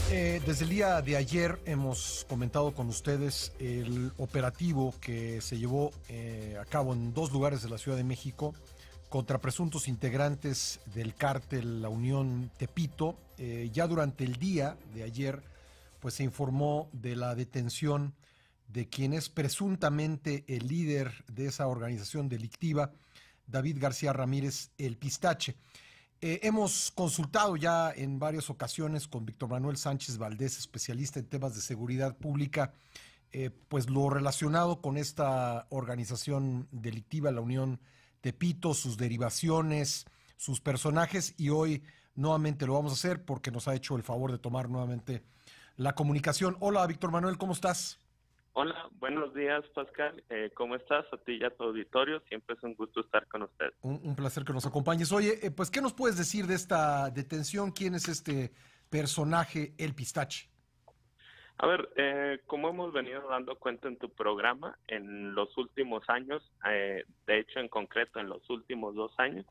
Desde el día de ayer hemos comentado con ustedes el operativo que se llevó a cabo en dos lugares de la Ciudad de México contra presuntos integrantes del cártel La Unión Tepito. Ya durante el día de ayer, pues se informó de la detención de quien es presuntamente el líder de esa organización delictiva, David García Ramírez, el Pistache. Hemos consultado ya en varias ocasiones con Víctor Manuel Sánchez Valdés, especialista en temas de seguridad pública, pues lo relacionado con esta organización delictiva, la Unión Tepito, sus derivaciones, sus personajes, y hoy nuevamente lo vamos a hacer porque nos ha hecho el favor de tomar nuevamente la comunicación. Hola, Víctor Manuel, ¿cómo estás? Hola, buenos días, Pascal. ¿Cómo estás? A ti y a tu auditorio. Siempre es un gusto estar con usted. Un placer que nos acompañes. Oye, pues, ¿qué nos puedes decir de esta detención? ¿Quién es este personaje, el Pistache? A ver, como hemos venido dando cuenta en tu programa, en los últimos años, de hecho en concreto en los últimos 2 años,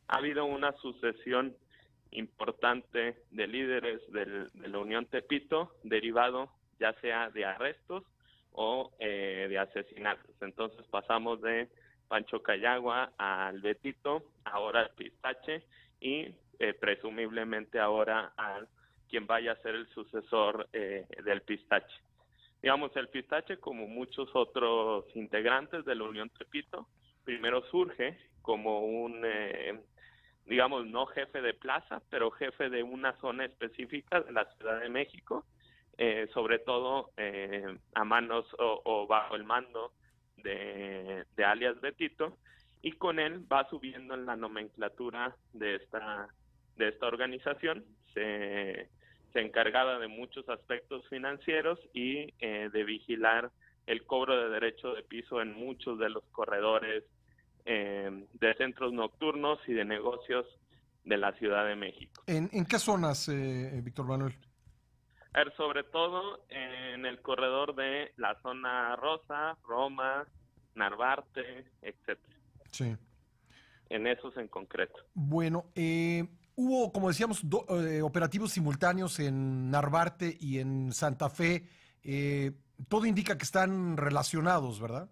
ha habido una sucesión importante de líderes de la Unión Tepito, derivado ya sea de arrestos o de asesinatos. Entonces pasamos de Pancho Cayagua al Betito, ahora al Pistache y presumiblemente ahora a quien vaya a ser el sucesor del Pistache. Digamos, el Pistache, como muchos otros integrantes de la Unión Tepito, primero surge como un, digamos, no jefe de plaza, pero jefe de una zona específica de la Ciudad de México, sobre todo a manos o bajo el mando de alias Betito, y con él va subiendo en la nomenclatura de esta organización. Se encargaba de muchos aspectos financieros y de vigilar el cobro de derecho de piso en muchos de los corredores de centros nocturnos y de negocios de la Ciudad de México. ¿En qué zonas, Víctor Manuel? A ver, sobre todo en el corredor de la zona Rosa, Roma, Narvarte, etcétera. Sí. En esos en concreto. Bueno, hubo, como decíamos, operativos simultáneos en Narvarte y en Santa Fe. Todo indica que están relacionados, ¿verdad?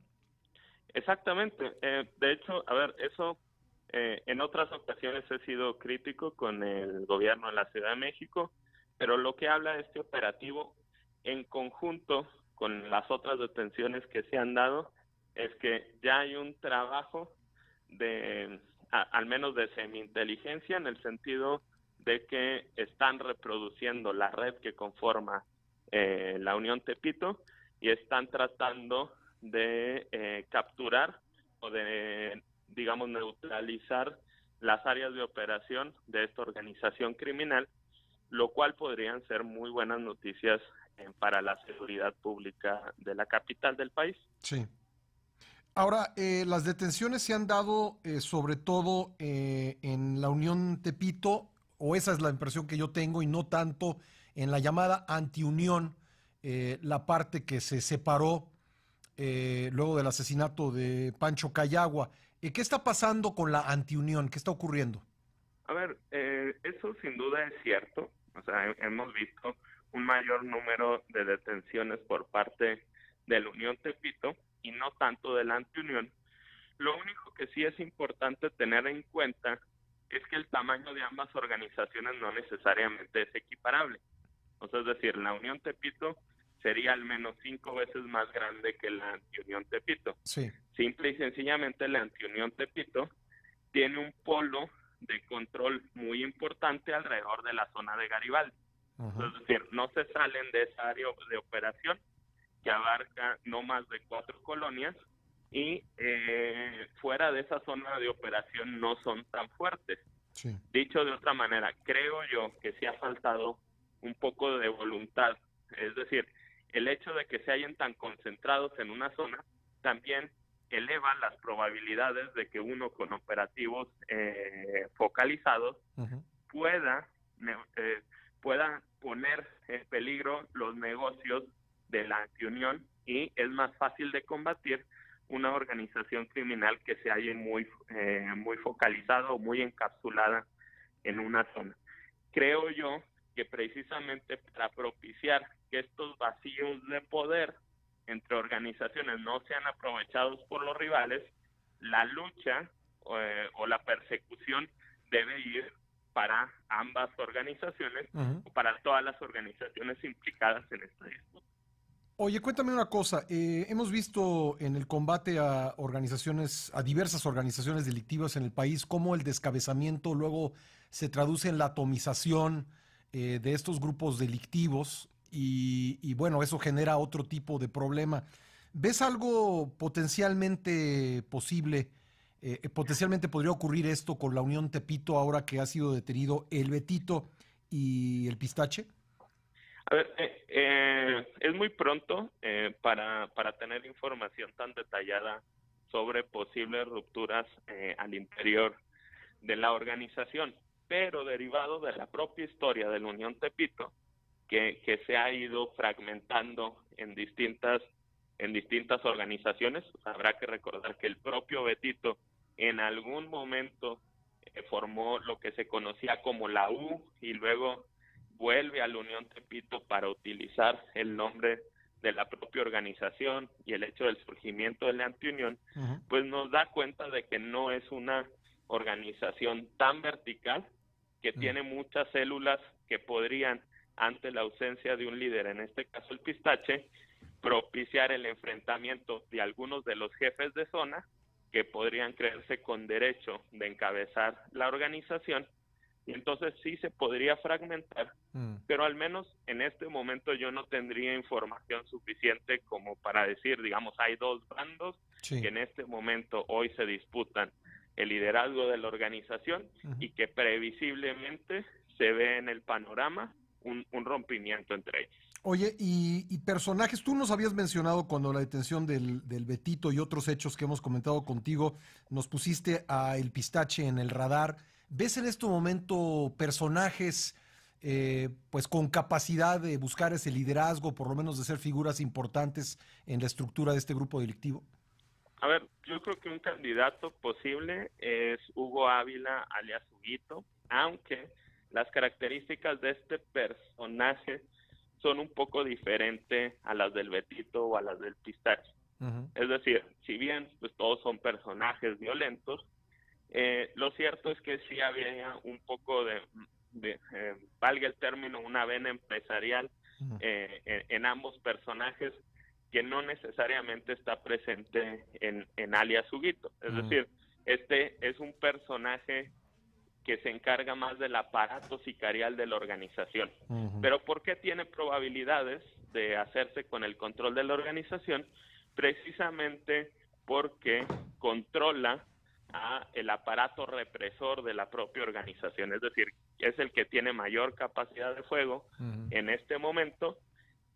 Exactamente. De hecho, a ver, eso en otras ocasiones he sido crítico con el gobierno de la Ciudad de México, pero lo que habla de este operativo en conjunto con las otras detenciones que se han dado es que ya hay un trabajo al menos de semi-inteligencia, en el sentido de que están reproduciendo la red que conforma la Unión Tepito y están tratando de capturar o de, digamos, neutralizar las áreas de operación de esta organización criminal, lo cual podrían ser muy buenas noticias para la seguridad pública de la capital del país. Sí. Ahora, las detenciones se han dado sobre todo en la Unión Tepito, o esa es la impresión que yo tengo, y no tanto en la llamada antiunión, la parte que se separó luego del asesinato de Pancho Cayagua. ¿Qué está pasando con la antiunión? ¿Qué está ocurriendo? A ver, eso sin duda es cierto. O sea, hemos visto un mayor número de detenciones por parte de la Unión Tepito y no tanto de la Antiunión. Lo único que sí es importante tener en cuenta es que el tamaño de ambas organizaciones no necesariamente es equiparable. O sea, es decir, la Unión Tepito sería al menos 5 veces más grande que la Antiunión Tepito. Sí. Simple y sencillamente la Antiunión Tepito tiene un polo de control muy importante alrededor de la zona de Garibaldi. Uh-huh. Es decir, no se salen de esa área de operación que abarca no más de 4 colonias y fuera de esa zona de operación no son tan fuertes. Sí. Dicho de otra manera, creo yo que sí ha faltado un poco de voluntad. Es decir, el hecho de que se hayan tan concentrados en una zona también eleva las probabilidades de que uno con operativos focalizados Uh-huh. pueda pueda poner en peligro los negocios de la antiunión, y es más fácil de combatir una organización criminal que se halle muy focalizada o muy encapsulada en una zona. Creo yo que precisamente para propiciar que estos vacíos de poder entre organizaciones no sean aprovechados por los rivales, la lucha o la persecución debe ir para ambas organizaciones o para todas las organizaciones implicadas en esta disputa. Oye, cuéntame una cosa. Hemos visto en el combate a organizaciones, a diversas organizaciones delictivas en el país, cómo el descabezamiento luego se traduce en la atomización de estos grupos delictivos y bueno, eso genera otro tipo de problema. ¿Ves algo potencialmente posible? Potencialmente podría ocurrir esto con la Unión Tepito ahora que ha sido detenido el Betito y el Pistache. A ver, es muy pronto para tener información tan detallada sobre posibles rupturas al interior de la organización, pero derivado de la propia historia de la Unión Tepito, que se ha ido fragmentando en distintas organizaciones. Habrá que recordar que el propio Betito en algún momento formó lo que se conocía como la U y luego vuelve a la Unión Tepito para utilizar el nombre de la propia organización, y el hecho del surgimiento de la antiunión, pues nos da cuenta de que no es una organización tan vertical, que tiene muchas células que podrían, ante la ausencia de un líder, en este caso el Pistache, propiciar el enfrentamiento de algunos de los jefes de zona que podrían creerse con derecho de encabezar la organización, y entonces sí se podría fragmentar, pero al menos en este momento yo no tendría información suficiente como para decir, digamos, hay dos bandos que en este momento hoy se disputan el liderazgo de la organización y que previsiblemente se ve en el panorama un rompimiento entre ellos. Oye, y personajes, tú nos habías mencionado cuando la detención del Betito y otros hechos que hemos comentado contigo, nos pusiste a El Pistache en el radar. ¿Ves en este momento personajes pues con capacidad de buscar ese liderazgo, por lo menos de ser figuras importantes en la estructura de este grupo delictivo? A ver, yo creo que un candidato posible es Hugo Ávila, alias Huguito, aunque las características de este personaje son un poco diferentes a las del Betito o a las del Pistache. Es decir, si bien pues todos son personajes violentos, lo cierto es que sí había un poco de valga el término, una vena empresarial en ambos personajes, que no necesariamente está presente en alias Huguito. Es decir, este es un personaje que se encarga más del aparato sicarial de la organización. Pero ¿por qué tiene probabilidades de hacerse con el control de la organización? Precisamente porque controla el aparato represor de la propia organización, es decir, es el que tiene mayor capacidad de fuego en este momento,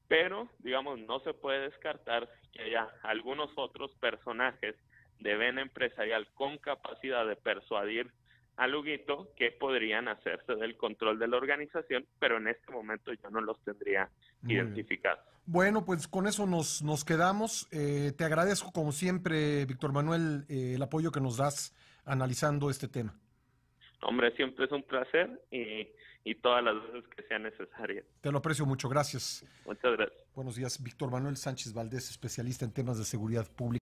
pero, digamos, no se puede descartar que haya algunos otros personajes de vena empresarial con capacidad de persuadir a Huguito que podrían hacerse del control de la organización, pero en este momento yo no los tendría identificados. Bueno, pues con eso nos quedamos. Te agradezco como siempre, Víctor Manuel, el apoyo que nos das analizando este tema. Hombre, siempre es un placer y todas las veces que sea necesaria. Te lo aprecio mucho, gracias. Muchas gracias. Buenos días, Víctor Manuel Sánchez Valdés, especialista en temas de seguridad pública.